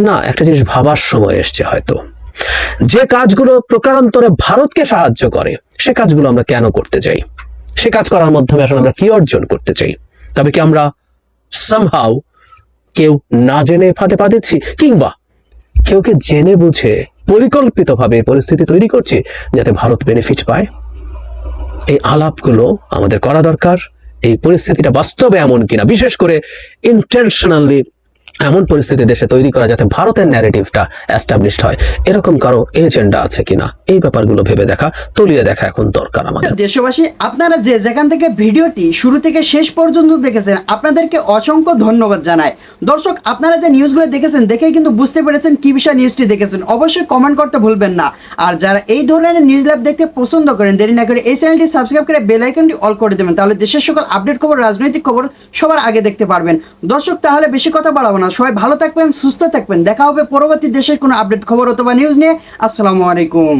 না, একটা জিনিস ভাবার সময় এসছে হয়তো, যে কাজগুলো প্রকারান্তরে ভারতকে সাহায্য করে সে কাজগুলো আমরা কেন করতে চাই, সে কাজ করার মাধ্যমে আসলে আমরা কি অর্জন করতে চাই। তবে কি আমরা সামহাউ কেউ না জেনে ফাঁদে পা দিচ্ছি, কিংবা কেউকে জেনে বুঝে পরিকল্পিতভাবে পরিস্থিতি তৈরি করছি যাতে ভারত বেনিফিট পায়? এই আলাপগুলো আমাদের করা দরকার। এই পরিস্থিতিটা বাস্তবে এমন কিনা, বিশেষ করে ইন্টেনশনালি এমন পরিস্থিতি দেশে তৈরি করা যাতে ভারতের ন্যারেটিভটা এস্টাবলিশড হয়, এরকম কারো এজেন্ডা আছে কিনা, এই ব্যাপারগুলো ভেবে দেখা, তলিয়ে দেখা এখন দরকার আমাদের। দেশবাসী, আপনারা যেখান থেকে ভিডিওটি শুরু থেকে শেষ পর্যন্ত দেখেছেন আপনাদেরকে অসংখ্য ধন্যবাদ জানাই। দর্শক, আপনারা যে নিউজগুলো দেখেছেন দেখে কিন্তু বুঝতে পেরেছেন কি বিষয় নিউজটি দেখেছেন, অবশ্যই কমেন্ট করতে ভুলবেন না। আর যারা এই ধরনের নিউজ ল্যাব দেখতে পছন্দ করেন, দেরি না করে এই চ্যানেলটি সাবস্ক্রাইব করে বেল আইকনটি অল করে দেবেন, তাহলে দেশের সকল আপডেট খবর, রাজনৈতিক খবর সবার আগে দেখতে পারবেন। দর্শক, তাহলে বেশি কথা বাড়াবো না, সবাই ভালো থাকবেন, সুস্থ থাকবেন। দেখা হবে পরবর্তী দেশের কোনো আপডেট খবর অথবা নিউজ নিয়ে। আসসালামু আলাইকুম।